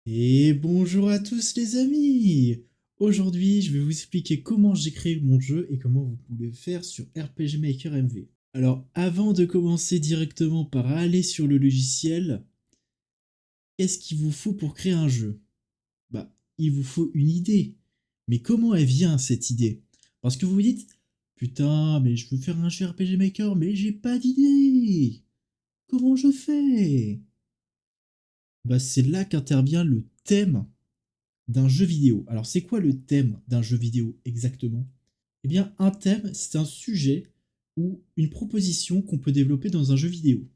Et bonjour à tous les amis! Aujourd'hui, je vais vous expliquer comment j'ai créé mon jeu et comment vous pouvez le faire sur RPG Maker MV. Alors, avant de commencer directement par aller sur le logiciel, qu'est-ce qu'il vous faut pour créer un jeu? Bah, il vous faut une idée. Mais comment elle vient cette idée? Parce que vous vous dites, putain, mais je veux faire un jeu RPG Maker, mais j'ai pas d'idée! Comment je fais? Bah, c'est là qu'intervient le thème d'un jeu vidéo. Alors, c'est quoi le thème d'un jeu vidéo exactement? Eh bien, un thème, c'est un sujet ou une proposition qu'on peut développer dans un jeu vidéo.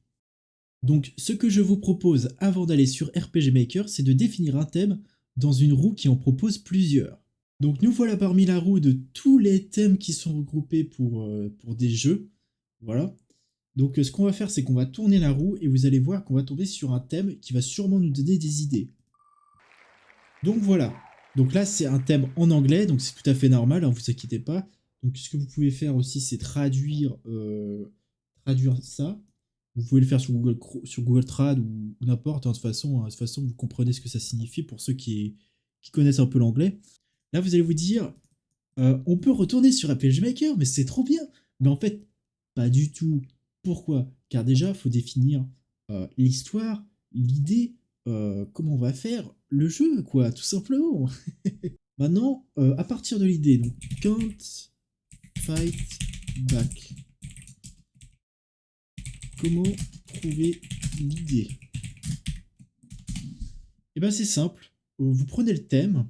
Donc, ce que je vous propose avant d'aller sur RPG Maker, c'est de définir un thème dans une roue qui en propose plusieurs. Donc, nous voilà parmi la roue de tous les thèmes qui sont regroupés pour des jeux. Voilà. Donc, ce qu'on va faire, c'est qu'on va tourner la roue et vous allez voir qu'on va tomber sur un thème qui va sûrement nous donner des idées. Donc voilà. Donc là, c'est un thème en anglais, donc c'est tout à fait normal, hein, vous inquiétez pas. Donc ce que vous pouvez faire aussi, c'est traduire ça. Vous pouvez le faire sur Google Trad ou n'importe, hein, de toute façon, vous comprenez ce que ça signifie pour ceux qui connaissent un peu l'anglais. Là, vous allez vous dire, on peut retourner sur RPG Maker, mais c'est trop bien. Mais en fait, pas du tout. Pourquoi? Car déjà, il faut définir l'histoire, l'idée, comment on va faire le jeu, quoi, tout simplement. Maintenant, à partir de l'idée, donc can't fight back. Comment trouver l'idée? Eh ben c'est simple. Vous prenez le thème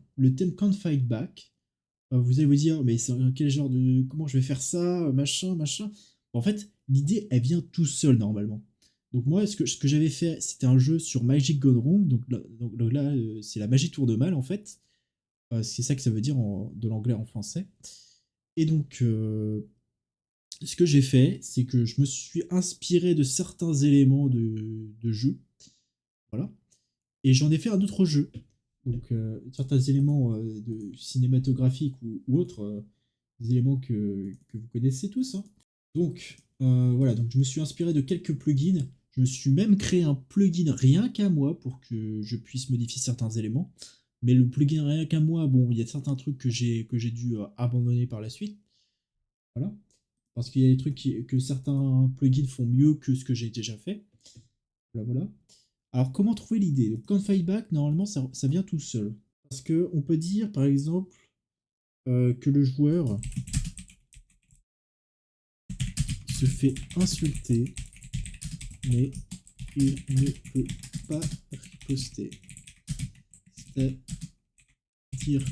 can't fight back. Vous allez vous dire, mais c'est quel genre de. Comment je vais faire ça, machin, machin. En fait, l'idée, elle vient tout seul normalement. Donc moi, ce que j'avais fait, c'était un jeu sur Magic Gone Wrong. Donc là, c'est la magie tour de mal en fait. C'est ça que ça veut dire de l'anglais en français. Et donc, ce que j'ai fait, c'est que je me suis inspiré de certains éléments de jeu. Voilà. Et j'en ai fait un autre jeu. Donc, certains éléments cinématographiques ou autres, des éléments que vous connaissez tous, hein. Donc, voilà, donc je me suis inspiré de quelques plugins. Je me suis même créé un plugin rien qu'à moi pour que je puisse modifier certains éléments. Mais le plugin rien qu'à moi, bon, il y a certains trucs que j'ai dû abandonner par la suite. Voilà. Parce qu'il y a des trucs que certains plugins font mieux que ce que j'ai déjà fait. Voilà, voilà. Alors, comment trouver l'idée? Donc, quand Fightback, normalement, ça vient tout seul. Parce que on peut dire, par exemple, que le joueur se fait insulter, mais il ne peut pas riposter. C'est-à-dire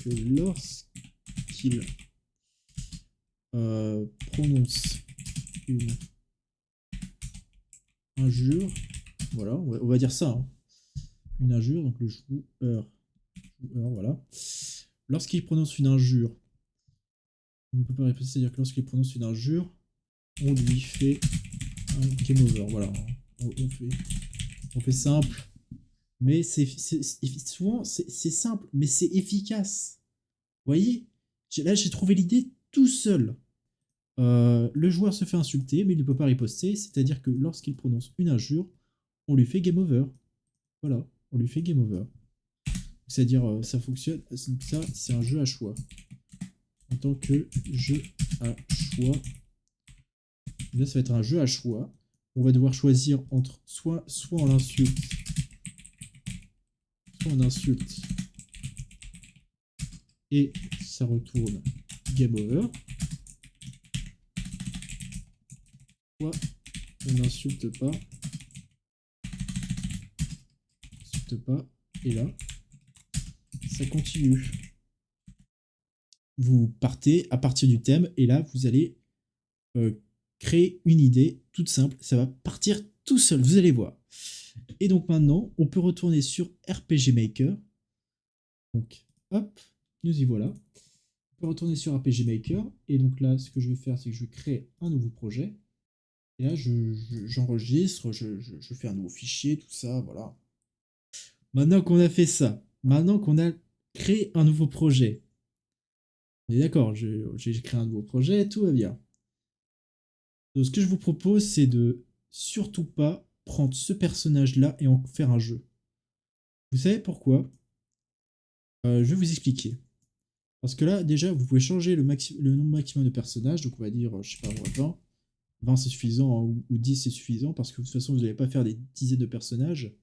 que lorsqu'il prononce une injure, voilà, on va dire ça, hein, une injure, donc le joueur, voilà. Lorsqu'il prononce une injure, il ne peut pas riposter, c'est-à-dire que lorsqu'il prononce une injure, on lui fait un game over, voilà. On fait simple, mais souvent c'est simple, mais c'est efficace. Vous voyez? Là, j'ai trouvé l'idée tout seul. Le joueur se fait insulter, mais il ne peut pas riposter, c'est-à-dire que lorsqu'il prononce une injure, on lui fait game over. Voilà, on lui fait game over. C'est-à-dire, ça fonctionne. Donc ça, c'est un jeu à choix. En tant que jeu à choix, là, ça va être un jeu à choix. On va devoir choisir entre soit on insulte et ça retourne game over, soit on n'insulte pas, et là, ça continue. Vous partez à partir du thème, et là, vous allez euh, créer une idée toute simple. Ça va partir tout seul, vous allez voir. Et donc maintenant, on peut retourner sur RPG Maker. Donc, hop, nous y voilà. On peut retourner sur RPG Maker. Et donc là, ce que je vais faire, c'est que je vais créer un nouveau projet. Et là, j'enregistre, je fais un nouveau fichier, tout ça, voilà. Maintenant qu'on a fait ça, maintenant qu'on a créé un nouveau projet, on est d'accord, j'ai créé un nouveau projet, tout va bien. Donc, ce que je vous propose, c'est de surtout pas prendre ce personnage-là et en faire un jeu. Vous savez pourquoi? Je vais vous expliquer. Parce que là, déjà, vous pouvez changer le nombre maximum de personnages. Donc, on va dire, je sais pas, 20. 20 c'est suffisant, hein, ou 10 c'est suffisant. Parce que de toute façon, vous n'allez pas faire des dizaines de personnages.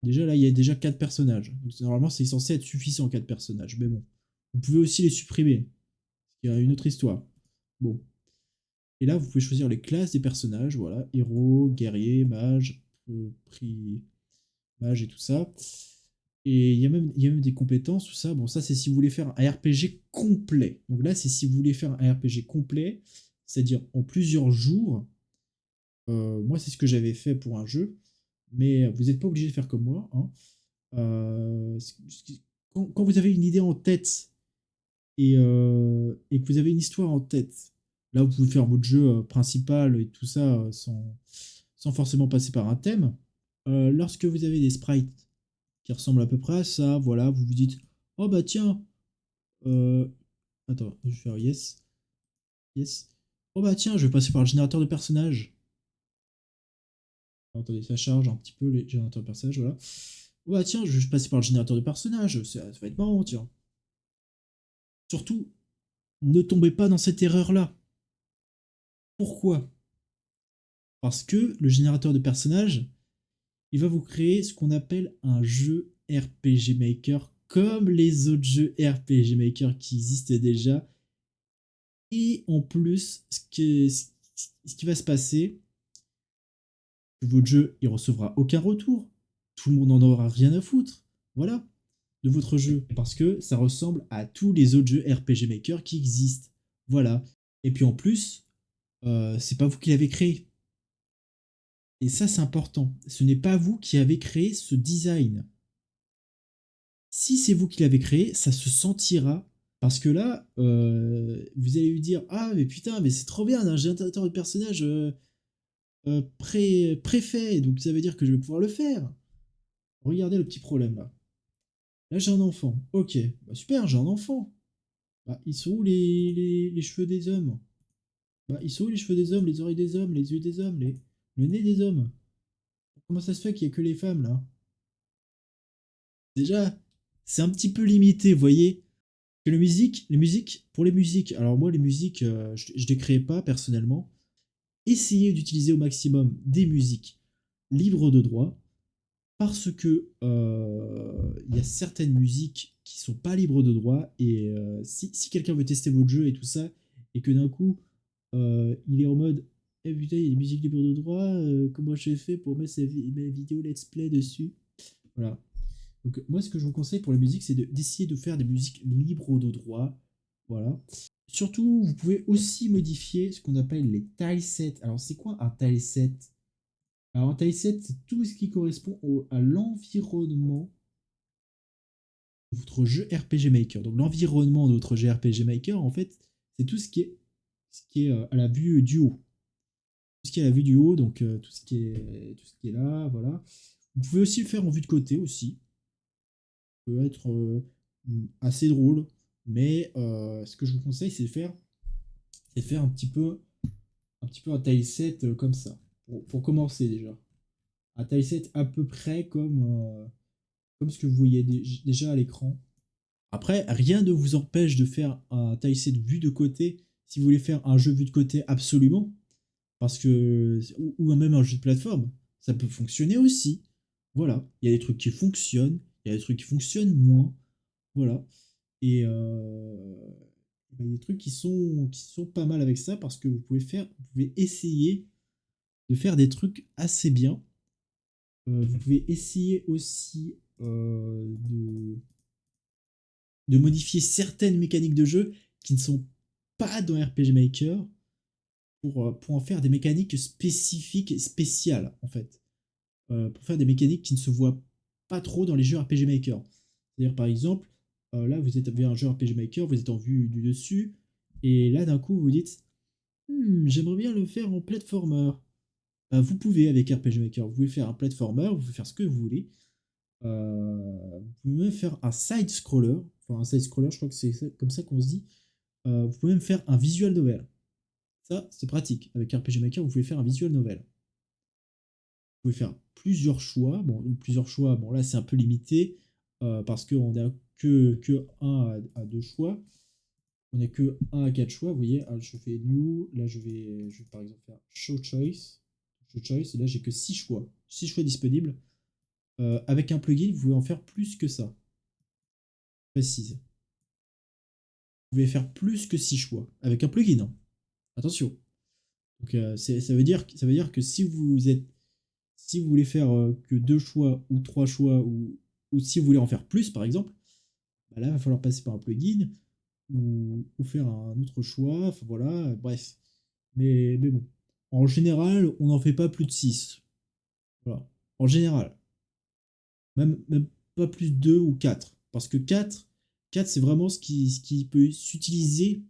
Déjà, là, il y a déjà 4 personnages. Donc, normalement, c'est censé être suffisant, 4 personnages. Mais bon, vous pouvez aussi les supprimer. Il y a une autre histoire. Bon. Et là, vous pouvez choisir les classes des personnages. Voilà. Héros, guerrier, mage, prix, mage et tout ça. Et il y a même des compétences, tout ça. Bon, ça, c'est si vous voulez faire un RPG complet. Donc là, c'est si vous voulez faire un RPG complet, c'est-à-dire en plusieurs jours. Moi, c'est ce que j'avais fait pour un jeu. Mais vous n'êtes pas obligé de faire comme moi, hein. Euh, quand vous avez une idée en tête et que vous avez une histoire en tête, là, vous pouvez faire votre jeu principal et tout ça sans forcément passer par un thème. Lorsque vous avez des sprites qui ressemblent à peu près à ça, voilà, vous vous dites, oh bah tiens, euh, attends, je vais faire yes, yes. Oh bah tiens, je vais passer par le générateur de personnages. Attendez, ça charge un petit peu les générateurs de personnages, voilà. Oh bah tiens, je vais passer par le générateur de personnages, ça va être marrant, tiens. Surtout, ne tombez pas dans cette erreur-là. Pourquoi? Parce que le générateur de personnages, il va vous créer ce qu'on appelle un jeu RPG Maker, comme les autres jeux RPG Maker qui existent déjà. Et en plus, ce qui va se passer, votre jeu, il recevra aucun retour. Tout le monde n'en aura rien à foutre. Voilà, de votre jeu. Parce que ça ressemble à tous les autres jeux RPG Maker qui existent. Voilà. Et puis en plus, c'est pas vous qui l'avez créé. Et ça, c'est important. Ce n'est pas vous qui avez créé ce design. Si c'est vous qui l'avez créé, ça se sentira. Parce que là, vous allez lui dire, ah, mais putain, mais c'est trop bien, un générateur de personnages préfet, donc ça veut dire que je vais pouvoir le faire. Regardez le petit problème là. Là, j'ai un enfant. Ok, bah super, j'ai un enfant. Bah, ils sont où les cheveux des hommes? Bah, ils sont où les cheveux des hommes, les oreilles des hommes, les yeux des hommes, le nez des hommes? Comment ça se fait qu'il n'y a que les femmes là? Déjà, c'est un petit peu limité, vous voyez. Que pour les musiques, alors moi les musiques, je les crée pas personnellement. Essayez d'utiliser au maximum des musiques libres de droit, parce que il y a certaines musiques qui sont pas libres de droit, et si quelqu'un veut tester votre jeu et tout ça, et que d'un coup il est en mode eh putain, il y a des musiques libres de droit, comment j'ai fait pour mettre mes vidéos let's play dessus? Voilà. Donc moi ce que je vous conseille pour la musique, c'est d'essayer de faire des musiques libres de droit. Voilà. Surtout, vous pouvez aussi modifier ce qu'on appelle les tilesets. Alors c'est quoi un tileset? Alors un tileset, c'est tout ce qui correspond à l'environnement de votre jeu RPG Maker. Donc l'environnement de votre jeu RPG Maker, en fait, c'est tout ce qui est à la vue du haut. Tout ce qui est à la vue du haut, donc tout ce qui est là, voilà. Vous pouvez aussi le faire en vue de côté aussi. Ça peut être assez drôle, mais ce que je vous conseille, c'est de faire un petit peu un tileset comme ça, pour commencer déjà. Un tileset à peu près comme ce que vous voyez déjà à l'écran. Après, rien ne vous empêche de faire un tileset vue de côté si vous voulez faire un jeu vue de côté absolument, parce que ou même un jeu de plateforme, ça peut fonctionner aussi. Voilà, il y a des trucs qui fonctionnent, il y a des trucs qui fonctionnent moins. Voilà. Et il y a des trucs qui sont pas mal avec ça, parce que vous pouvez essayer de faire des trucs assez bien. Vous pouvez essayer aussi de modifier certaines mécaniques de jeu qui ne sont pas dans RPG Maker, pour en faire des mécaniques spécifiques et spéciales, en fait. Pour faire des mécaniques qui ne se voient pas trop dans les jeux RPG Maker. C'est-à-dire, par exemple, là, vous avez un jeu RPG Maker, vous êtes en vue du dessus, et là, d'un coup, vous dites, j'aimerais bien le faire en platformer. Bah, vous pouvez, avec RPG Maker, vous pouvez faire un platformer, vous pouvez faire ce que vous voulez. Vous pouvez même faire un side-scroller. Enfin, un side-scroller, je crois que c'est comme ça qu'on se dit. Vous pouvez même faire un visual novel. Ça, c'est pratique. Avec RPG Maker, vous pouvez faire un visual novel. pouvez faire plusieurs choix. Bon, plusieurs choix, bon là c'est un peu limité parce qu'on n'a que 1 à 2 choix. On n'a que 1 à 4 choix, vous voyez. Alors, je fais new, là je vais par exemple faire show choice. Show choice, et là j'ai que 6 choix. 6 choix disponibles. Avec un plugin, vous pouvez en faire plus que ça. Précise. Vous pouvez faire plus que 6 choix. Avec un plugin, hein. Attention. Donc ça veut dire que si vous voulez faire que 2 choix ou 3 choix ou si vous voulez en faire plus par exemple, bah là il va falloir passer par un plugin ou faire un autre choix, enfin voilà, bref. Mais bon, en général, on n'en fait pas plus de 6. Voilà. En général, même pas plus de 2 ou 4. Parce que 4 c'est vraiment ce qui peut s'utiliser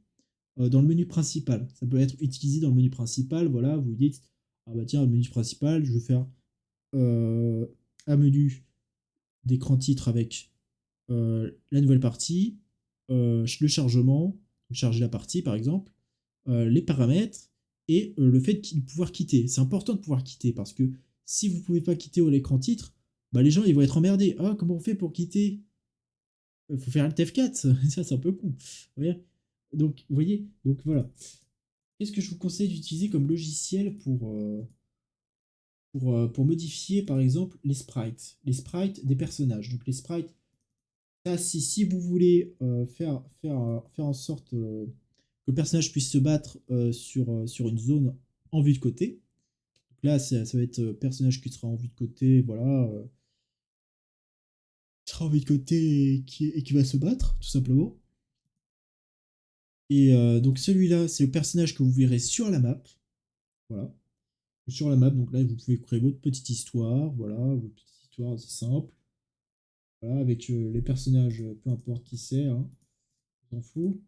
dans le menu principal. Ça peut être utilisé dans le menu principal, voilà, vous dites, ah bah tiens, le menu principal, je vais faire euh, un menu d'écran titre avec la nouvelle partie, le chargement, charger la partie par exemple, les paramètres et le fait de pouvoir quitter. C'est important de pouvoir quitter parce que si vous ne pouvez pas quitter l'écran titre, bah les gens ils vont être emmerdés. Ah, comment on fait pour quitter? Il faut faire un F4, ça c'est un peu con. Donc, vous voyez, donc voilà. Qu'est-ce que je vous conseille d'utiliser comme logiciel pour modifier par exemple les sprites des personnages. Donc les sprites, ça, si vous voulez faire en sorte que le personnage puisse se battre sur une zone en vue de côté, donc là ça va être personnage qui sera en vue de côté, voilà, qui sera en vue de côté et qui va se battre, tout simplement. Et donc celui-là, c'est le personnage que vous verrez sur la map, voilà, sur la map. Donc là, vous pouvez créer votre petite histoire, voilà, votre petite histoire, c'est simple. Voilà, avec les personnages, peu importe qui c'est, hein, on s'en fout.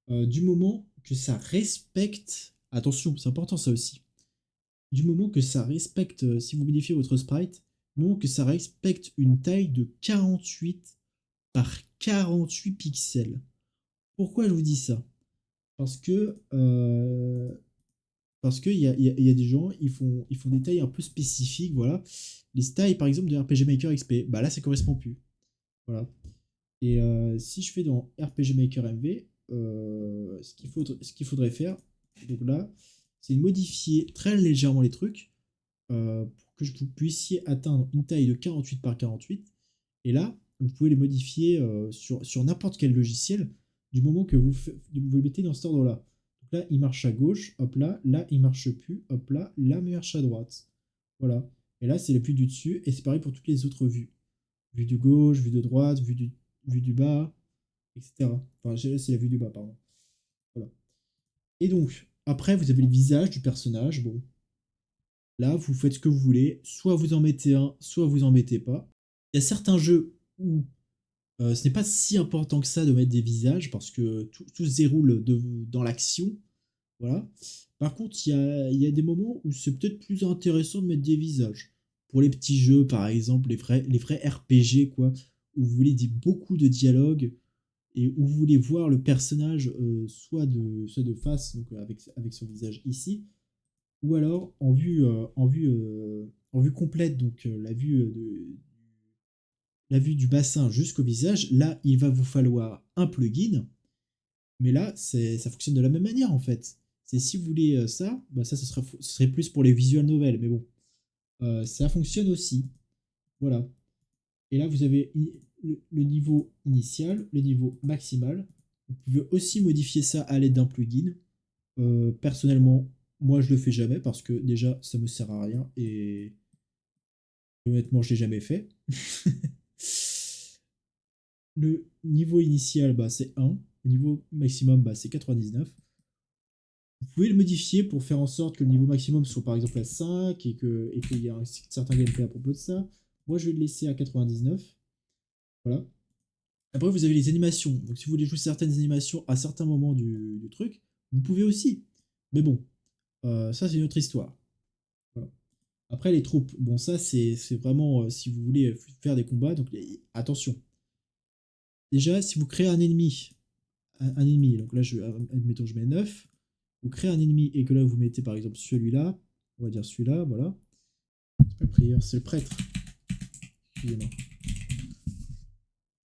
Du moment que ça respecte, attention, c'est important ça aussi, du moment que ça respecte, si vous modifiez votre sprite, du moment que ça respecte une taille de 48 par 48 pixels. Pourquoi je vous dis ça? Parce que il y a des gens, ils font des tailles un peu spécifiques, voilà. Les tailles, par exemple, de RPG Maker XP, bah là, ça correspond plus. Voilà. Et si je fais dans RPG Maker MV, ce qu'il faudrait faire, donc là, c'est modifier très légèrement les trucs pour que vous puissiez atteindre une taille de 48 par 48. Et là, vous pouvez les modifier sur n'importe quel logiciel du moment que vous les mettez dans cet ordre-là. Donc là, il marche à gauche, hop là, il marche plus, hop là, il marche à droite. Voilà. Et là, c'est la vue du dessus, et c'est pareil pour toutes les autres vues. Vue de gauche, vue de droite, vue du bas, etc. Enfin, c'est la vue du bas, pardon. Voilà. Et donc, après, vous avez le visage du personnage. Bon, là, vous faites ce que vous voulez. Soit vous en mettez un, soit vous en mettez pas. Il y a certains jeux où ce n'est pas si important que ça de mettre des visages parce que tout se déroule dans l'action. Voilà. Par contre, il y a des moments où c'est peut-être plus intéressant de mettre des visages. Pour les petits jeux, par exemple, les vrais RPG, quoi, où vous voulez dire beaucoup de dialogue et où vous voulez voir le personnage soit de face, donc avec son visage ici, ou alors en vue complète, donc la vue du bassin jusqu'au visage. Là, il va vous falloir un plugin, mais là, ça fonctionne de la même manière en fait. C'est si vous voulez ça, bah ça, ce serait plus pour les visual novels, mais bon, ça fonctionne aussi. Voilà. Et là, vous avez le niveau initial, le niveau maximal. Vous pouvez aussi modifier ça à l'aide d'un plugin. Personnellement, moi, je le fais jamais parce que déjà, ça me sert à rien et honnêtement, je l'ai jamais fait. Le niveau initial, bah, c'est 1. Le niveau maximum, bah, c'est 99. Vous pouvez le modifier pour faire en sorte que le niveau maximum soit par exemple à 5 et qu'il y ait un certain gameplay à propos de ça. Moi, je vais le laisser à 99. Voilà. Après, vous avez les animations. Donc, si vous voulez jouer certaines animations à certains moments du truc, vous pouvez aussi. Mais bon, ça, c'est une autre histoire. Voilà. Après, les troupes. Bon, ça, c'est vraiment si vous voulez faire des combats. Donc, attention. Déjà, si vous créez un ennemi, donc là, admettons, je mets 9. Vous créez un ennemi et que là, vous mettez par exemple celui-là. On va dire celui-là, voilà. C'est pas le prieur, c'est le prêtre. Excusez-moi.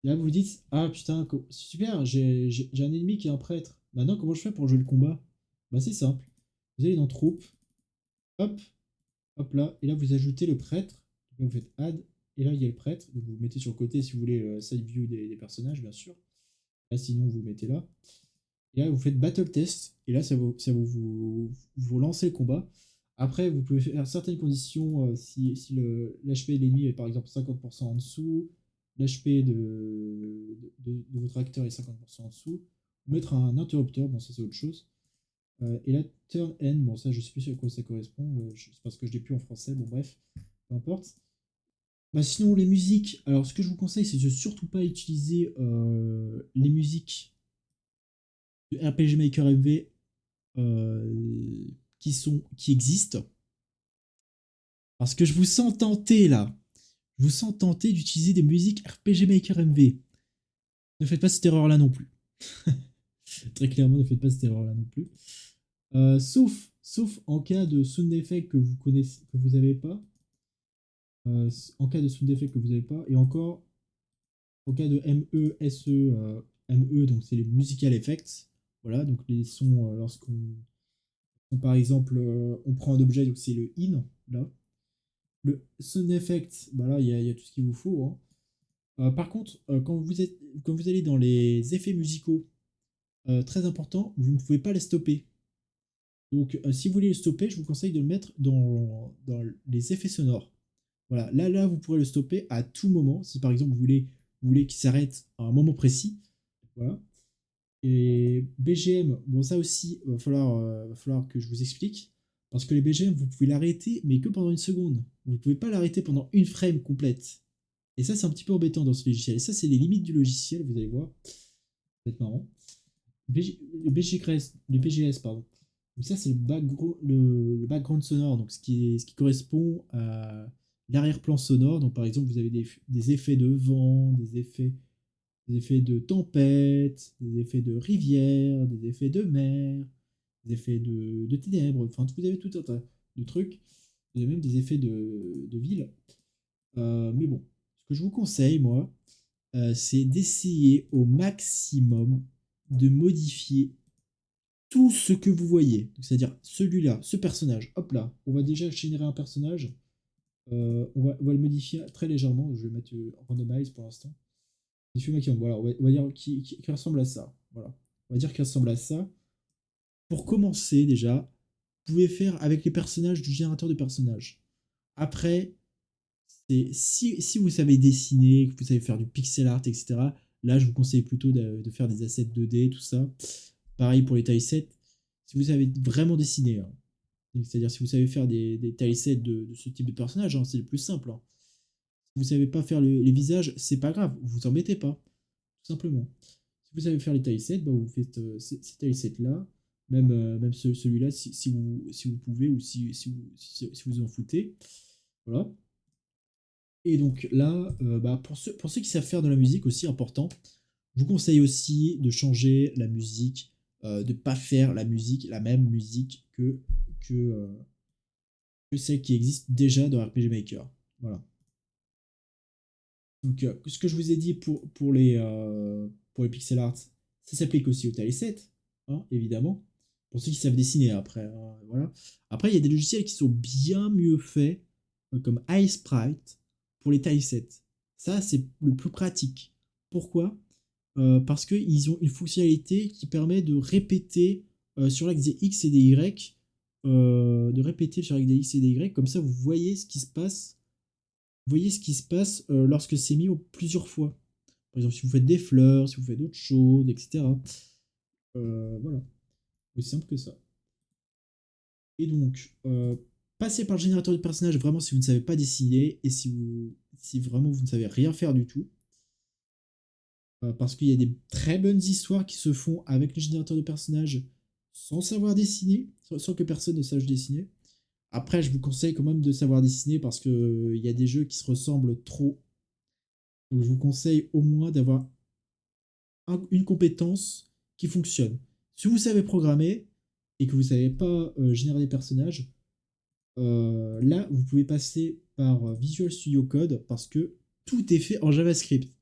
Là, vous vous dites, ah putain, super, j'ai un ennemi qui est un prêtre. Maintenant, comment je fais pour jouer le combat? Bah, c'est simple. Vous allez dans troupe, hop, hop là, et là, vous ajoutez le prêtre. Donc là, vous faites add, et là, il y a le prêtre. Donc, vous le mettez sur le côté si vous voulez side view des personnages, bien sûr. Là, sinon, vous le mettez là. Et là, vous faites battle test, et là, vous lancez le combat. Après, vous pouvez faire certaines conditions si l'HP de l'ennemi est par exemple 50% en dessous, l'HP de votre acteur est 50% en dessous, vous mettre un interrupteur, bon, ça c'est autre chose. Et là, turn end, bon, ça je sais plus à quoi ça correspond, c'est parce que je l'ai plus en français, bon, bref, peu importe. Bah, sinon, les musiques, alors ce que je vous conseille, c'est de surtout pas utiliser les musiques de RPG Maker MV qui existent. Parce que je vous sens tenté là. Je vous sens tenté d'utiliser des musiques RPG Maker MV. Ne faites pas cette erreur là non plus. Très clairement, ne faites pas cette erreur là non plus. Sauf en cas de sound effect que vous connaissez, que vous n'avez pas. En cas de sound effect que vous n'avez pas. Et encore, en cas de ME, SE, ME, donc c'est les musical effects. Voilà, donc les sons par exemple, on prend un objet, donc c'est le in, là. Le sound effect, bah là, il y a tout ce qu'il vous faut. Hein. Par contre, quand vous allez dans les effets musicaux, très important, vous ne pouvez pas les stopper. Donc, si vous voulez les stopper, je vous conseille de le mettre dans les effets sonores. Voilà, là, vous pourrez le stopper à tout moment. Si par exemple, vous voulez qu'il s'arrête à un moment précis. Voilà. Et BGM, bon, ça aussi, va falloir que je vous explique. Parce que les BGM, vous pouvez l'arrêter, mais que pendant une seconde. Vous ne pouvez pas l'arrêter pendant une frame complète. Et ça, c'est un petit peu embêtant dans ce logiciel. Et ça, c'est les limites du logiciel, vous allez voir. Ça va être marrant. Les BGS, pardon. Donc ça, c'est le background sonore, donc ce qui correspond à l'arrière-plan sonore. Donc par exemple, vous avez des effets de vent, des effets de tempête, des effets de rivière, des effets de mer, des effets de ténèbres. Enfin, vous avez tout un tas de trucs. Vous avez même des effets de ville. Mais bon, ce que je vous conseille, moi, c'est d'essayer au maximum de modifier tout ce que vous voyez. C'est-à-dire celui-là, ce personnage, hop là, on va déjà générer un personnage. On va le modifier très légèrement. Je vais mettre randomize pour l'instant. Voilà, on va dire qui ressemble à ça. Voilà. On va dire qu'il ressemble à ça. Pour commencer, déjà, vous pouvez faire avec les personnages du générateur de personnages. Après, si vous savez dessiner, que vous savez faire du pixel art, etc., là, je vous conseille plutôt de faire des assets 2D, tout ça. Pareil pour les tilesets. Si vous savez vraiment dessiner, hein. C'est-à-dire si vous savez faire des tilesets de ce type de personnage, hein, c'est le plus simple. Hein. Si vous savez pas faire les visages, c'est pas grave, vous vous embêtez pas, tout simplement. Si vous savez faire les tilesets, bah vous faites ces tilesets-là, même celui-là si vous pouvez ou si vous en foutez. Voilà. Et donc là, bah pour ceux qui savent faire de la musique aussi, important, je vous conseille aussi de changer la musique, de ne pas faire la même musique que, que celle qui existe déjà dans RPG Maker. Voilà. Donc, ce que je vous ai dit pour les pixel art, ça s'applique aussi au tileset, hein, évidemment. Pour ceux qui savent dessiner après. Hein, voilà. Après, il y a des logiciels qui sont bien mieux faits, comme iSprite, pour les tilesets. Ça, c'est le plus pratique. Pourquoi? Parce qu'ils ont une fonctionnalité qui permet de répéter sur l'axe des X et des Y, comme ça vous voyez ce qui se passe, lorsque c'est mis plusieurs fois. Par exemple, si vous faites des fleurs, si vous faites d'autres choses, etc. Voilà, aussi simple que ça. Et donc, passez par le générateur de personnages vraiment si vous ne savez pas dessiner et si vraiment vous ne savez rien faire du tout. Parce qu'il y a des très bonnes histoires qui se font avec les générateurs de personnages sans savoir dessiner, sans que personne ne sache dessiner. Après, je vous conseille quand même de savoir dessiner parce que il y a des jeux qui se ressemblent trop. Donc, je vous conseille au moins d'avoir une compétence qui fonctionne. Si vous savez programmer et que vous ne savez pas générer des personnages, là, vous pouvez passer par Visual Studio Code parce que tout est fait en JavaScript.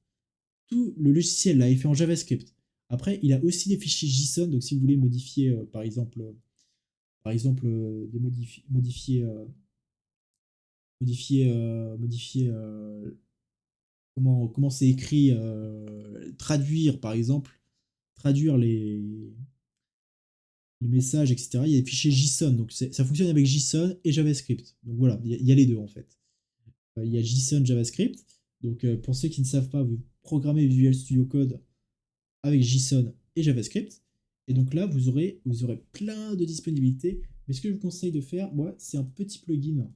Tout le logiciel là est fait en JavaScript. Après, il a aussi des fichiers JSON, donc si vous voulez modifier, modifier comment c'est écrit, traduire par exemple, traduire les messages, etc. Il y a des fichiers JSON, donc ça fonctionne avec JSON et JavaScript. Donc voilà, il y a les deux en fait. Il y a JSON, JavaScript. Donc pour ceux qui ne savent pas, vous programmez Visual Studio Code avec JSON et JavaScript. Et donc là, vous aurez plein de disponibilités. Mais ce que je vous conseille de faire, moi, c'est un petit plugin.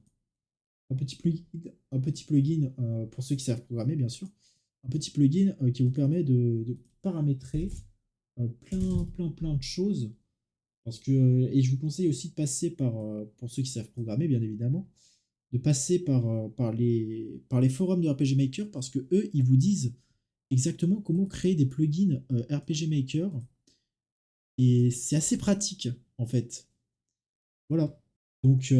Un petit plugin pour ceux qui savent programmer, bien sûr. Un petit plugin qui vous permet de paramétrer plein de choses. Et je vous conseille aussi de passer pour ceux qui savent programmer, bien évidemment, de passer par les forums de RPG Maker parce que eux, ils vous disent exactement comment créer des plugins RPG Maker. Et c'est assez pratique, en fait. Voilà. Donc,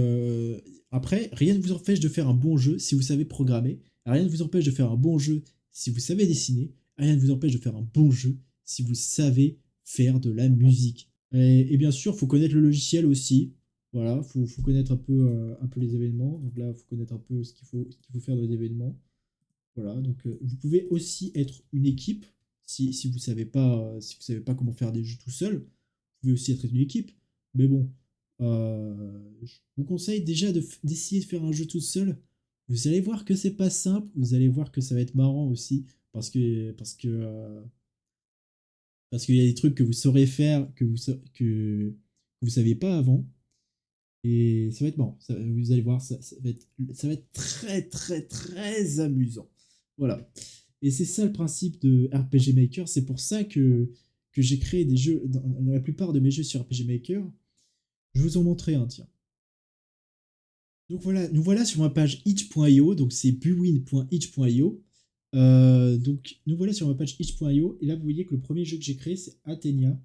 après, rien ne vous empêche de faire un bon jeu si vous savez programmer. Rien ne vous empêche de faire un bon jeu si vous savez dessiner. Rien ne vous empêche de faire un bon jeu si vous savez faire de la musique. Et bien sûr, il faut connaître le logiciel aussi. Voilà, faut connaître un peu les événements. Donc là, il faut connaître un peu ce qu'il faut faire dans les événements. Voilà, donc vous pouvez aussi être une équipe si vous savez pas comment faire des jeux tout seul. Vous pouvez aussi être une équipe. Mais bon, je vous conseille déjà d'essayer de faire un jeu tout seul. Vous allez voir que c'est pas simple. Vous allez voir que ça va être marrant aussi parce qu'il y a des trucs que vous saurez faire que vous saviez pas avant. Et ça va être marrant. Vous allez voir, ça va être très très très amusant. Voilà. Et c'est ça le principe de RPG Maker. C'est pour ça que j'ai créé des jeux. Dans la plupart de mes jeux sur RPG Maker, je vous en montrerai un, tiens. Donc voilà, nous voilà sur ma page itch.io, donc c'est buwin.itch.io. Donc nous voilà sur ma page itch.io, et là vous voyez que le premier jeu que j'ai créé c'est Athenia.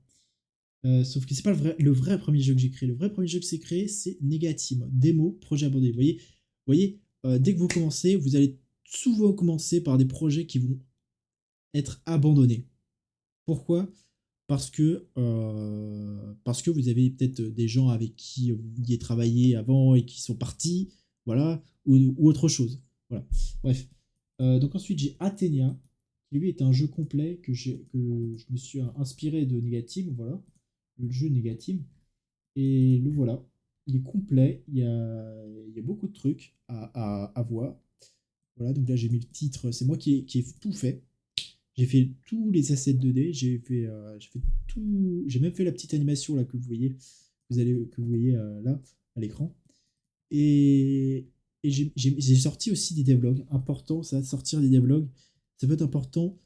Sauf que c'est pas le vrai premier jeu que j'ai créé. Le vrai premier jeu que j'ai créé c'est Negatim, démo, projet abandonné. Vous voyez, dès que vous commencez, vous allez souvent commencer par des projets qui vont être abandonnés. Pourquoi? Parce que vous avez peut-être des gens avec qui vous vouliez travailler avant et qui sont partis, voilà, ou autre chose. Voilà. Bref. Donc ensuite j'ai Athenia, qui lui est un jeu complet que je me suis inspiré de Negatim, voilà, le jeu Negatim. Et le voilà, il est complet, il y a beaucoup de trucs à voir. Voilà, donc là j'ai mis le titre, c'est moi qui ai tout fait. J'ai fait tous les assets 2D, j'ai fait tout, j'ai même fait la petite animation là que vous voyez, que vous voyez là à l'écran. Et, et j'ai sorti aussi des devlogs. Important, ça, sortir des devlogs, ça peut être important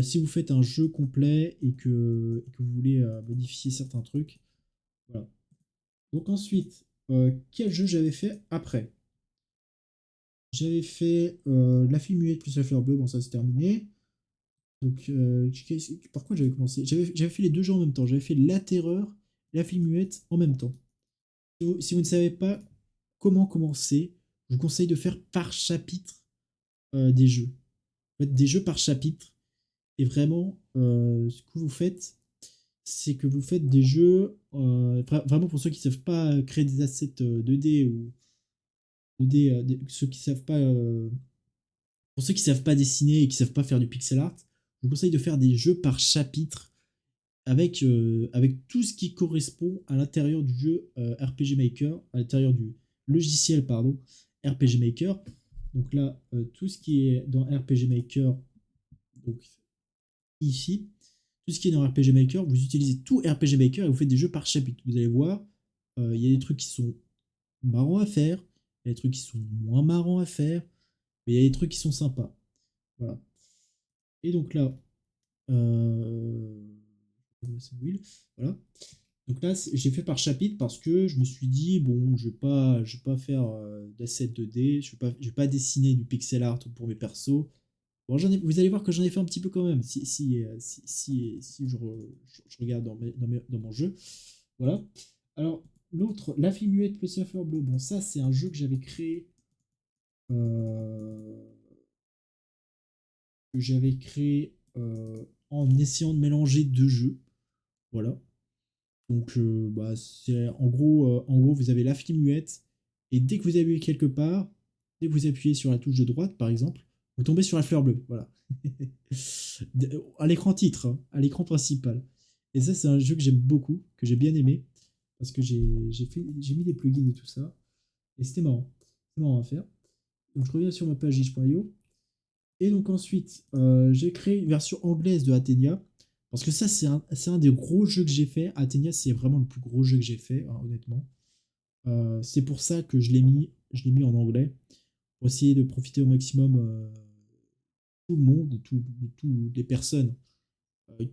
si vous faites un jeu complet et que vous voulez modifier certains trucs. Voilà. Donc ensuite, quel jeu j'avais fait après? J'avais fait La fille muette plus la fleur bleue, bon ça c'est terminé. Donc, par quoi j'avais commencé? J'avais fait les deux jeux en même temps. J'avais fait La Terreur et La Fille Muette en même temps. Si vous ne savez pas comment commencer, je vous conseille de faire par chapitre des jeux. Faites des jeux par chapitre. Et vraiment, ce que vous faites, c'est que vous faites des jeux, vraiment pour ceux qui ne savent pas créer des assets 2D ou 2D, ceux qui savent pas, pour ceux qui savent pas dessiner et qui savent pas faire du pixel art, je vous conseille de faire des jeux par chapitre avec tout ce qui correspond à l'intérieur du jeu RPG Maker, à l'intérieur du logiciel, pardon, RPG Maker. Donc là, tout ce qui est dans RPG Maker, donc ici, tout ce qui est dans RPG Maker, vous utilisez tout RPG Maker et vous faites des jeux par chapitre. Vous allez voir, il y a des trucs qui sont marrants à faire, il y a des trucs qui sont moins marrants à faire, mais il y a des trucs qui sont sympas. Voilà. Et donc là, euh, voilà. Donc là, j'ai fait par chapitre parce que je me suis dit, bon, je vais pas faire d'asset 2D, je vais pas dessiner du pixel art pour mes persos. Bon, vous allez voir que j'en ai fait un petit peu quand même, si je regarde dans mon jeu. Voilà. Alors, l'autre, La Fille Muette plus la Fleur Bleue. Bon, ça, c'est un jeu que j'avais créé. euh, en essayant de mélanger deux jeux. Voilà. Donc, bah, c'est en gros, vous avez La Fille Muette. Et dès que vous appuyez quelque part, dès que vous appuyez sur la touche de droite, par exemple, vous tombez sur la fleur bleue. Voilà. À l'écran titre, hein, à l'écran principal. Et ça, c'est un jeu que j'aime beaucoup, que j'ai bien aimé, parce que j'ai mis des plugins et tout ça, et c'était marrant. C'est marrant à faire. Donc je reviens sur ma page itch.io, et donc ensuite, j'ai créé une version anglaise de Athenia, parce que ça, c'est un des gros jeux que j'ai fait. Athenia, c'est vraiment le plus gros jeu que j'ai fait, hein, honnêtement. C'est pour ça que je l'ai mis en anglais, pour essayer de profiter au maximum tout le monde, de toutes les personnes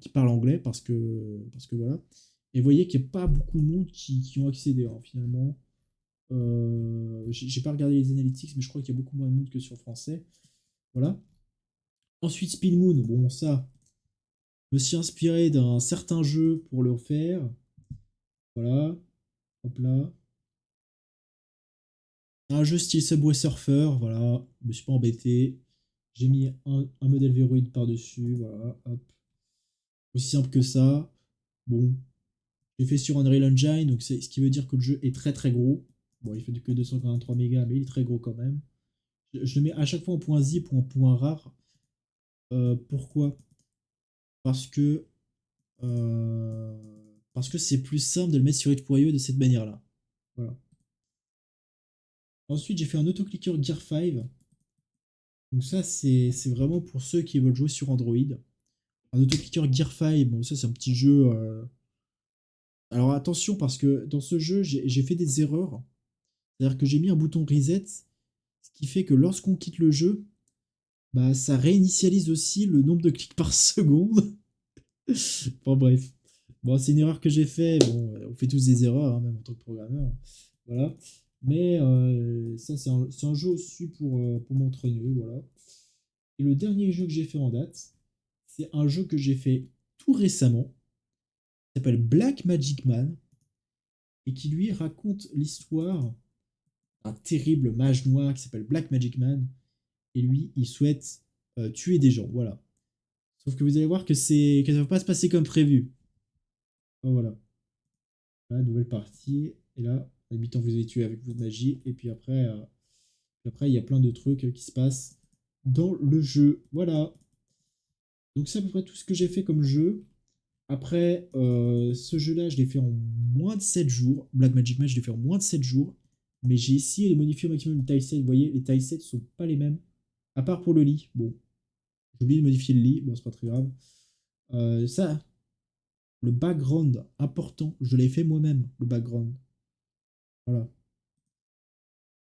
qui parlent anglais parce que voilà. Et vous voyez qu'il n'y a pas beaucoup de monde qui ont accédé, hein, finalement. J'ai pas regardé les analytics, mais je crois qu'il y a beaucoup moins de monde que sur français. Voilà. Ensuite, Spin Moon, bon, ça, je me suis inspiré d'un certain jeu pour le faire. Voilà. Hop là. Un jeu style Subway Surfer, voilà. Je me suis pas embêté. J'ai mis un modèle Veroid par-dessus, voilà. Hop. Aussi simple que ça. Bon, j'ai fait sur Unreal Engine, donc ce qui veut dire que le jeu est très très gros. Bon, il fait que 243 mégas, mais il est très gros quand même. Je le mets à chaque fois en point zip ou en point rare. Pourquoi? Parce que euh, parce que c'est plus simple de le mettre sur itch.io de cette manière-là. Voilà. Ensuite, j'ai fait un autoclicker Gear 5. Donc ça, c'est vraiment pour ceux qui veulent jouer sur Android. Un autoclicker Gear 5, bon, ça c'est un petit jeu. Alors attention, parce que dans ce jeu, j'ai fait des erreurs. C'est-à-dire que j'ai mis un bouton reset, ce qui fait que lorsqu'on quitte le jeu, bah, ça réinitialise aussi le nombre de clics par seconde. Bon, bref. Bon, c'est une erreur que j'ai fait. Bon, on fait tous des erreurs, hein, même en tant que programmeur. Voilà. Mais ça, c'est un jeu aussi pour m'entraîner. Voilà. Et le dernier jeu que j'ai fait en date, c'est un jeu que j'ai fait tout récemment. Il s'appelle Black Magic Man. Et qui lui raconte l'histoire d'un terrible mage noir qui s'appelle Black Magic Man. Et lui, il souhaite tuer des gens. Voilà. Sauf que vous allez voir que ça va pas se passer comme prévu. Oh, voilà. Là, nouvelle partie. Et là, à mi-temps, vous avez tué avec votre magie. Et puis après, il y a plein de trucs qui se passent dans le jeu. Voilà. Donc c'est à peu près tout ce que j'ai fait comme jeu. Après, ce jeu-là, je l'ai fait en moins de 7 jours. Black Magic Match, je l'ai fait en moins de 7 jours. Mais j'ai essayé de modifier au maximum le tilesets. Vous voyez, les tilesets ne sont pas les mêmes. À part pour le lit. Bon, j'ai oublié de modifier le lit. Bon, c'est pas très grave. Ça, le background important, je l'ai fait moi-même, le background. Voilà.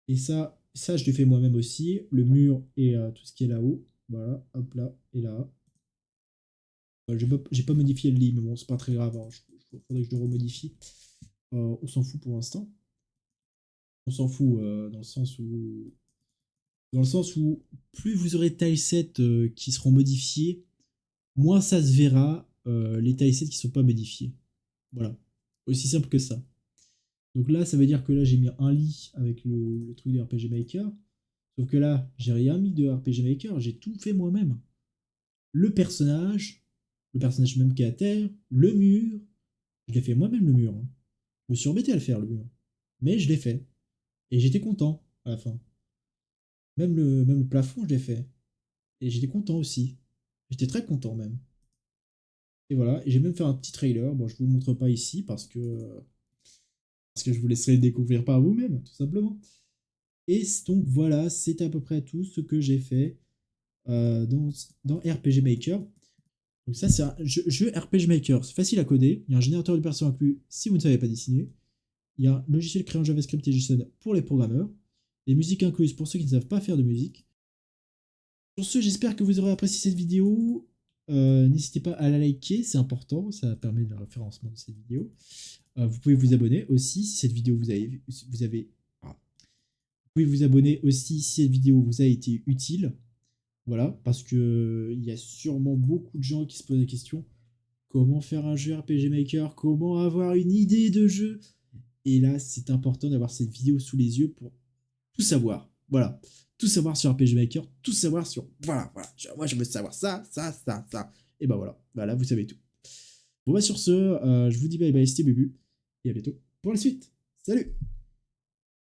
Et ça je l'ai fait moi-même aussi. Le mur et tout ce qui est là-haut. Voilà, hop là et là. J'ai pas modifié le lit, mais bon, c'est pas très grave. Faudrait que je le remodifie. On s'en fout pour l'instant. On s'en fout dans le sens où plus vous aurez de tilesets qui seront modifiés, moins ça se verra les tilesets qui sont pas modifiés. Voilà. Aussi simple que ça. Donc là, ça veut dire que là, j'ai mis un lit avec le truc de RPG Maker. Sauf que là, j'ai rien mis de RPG Maker, j'ai tout fait moi-même. Le personnage même qui est à terre, le mur. Je l'ai fait moi-même le mur, hein. Je me suis embêté à le faire le mur. Mais je l'ai fait. Et j'étais content à la fin. Même le plafond, je l'ai fait. Et j'étais content aussi. J'étais très content même. Et voilà, et j'ai même fait un petit trailer. Bon, je vous le montre pas ici parce que je vous laisserai le découvrir par vous-même, tout simplement. Et donc voilà, c'est à peu près tout ce que j'ai fait dans RPG Maker. Donc ça, c'est un jeu RPG Maker. C'est facile à coder. Il y a un générateur de perso inclus si vous ne savez pas dessiner. Il y a un logiciel créé en JavaScript et JSON pour les programmeurs. Les musiques incluses pour ceux qui ne savent pas faire de musique. Sur ce, j'espère que vous aurez apprécié cette vidéo. N'hésitez pas à la liker, c'est important, ça permet le référencement de cette vidéo. Vous pouvez vous abonner aussi si cette vidéo vous pouvez vous abonner aussi si cette vidéo vous a été utile. Voilà, parce que il y a sûrement beaucoup de gens qui se posent la question comment faire un jeu RPG Maker, comment avoir une idée de jeu. Et là, c'est important d'avoir cette vidéo sous les yeux pour tout savoir. Voilà. Tout savoir sur RPG Maker, tout savoir sur... Voilà, voilà. Moi, je veux savoir ça, ça, ça, ça. Et ben voilà. Voilà, vous savez tout. Bon, bah sur ce, je vous dis bye bye, c'était Bubu. Et à bientôt pour la suite. Salut!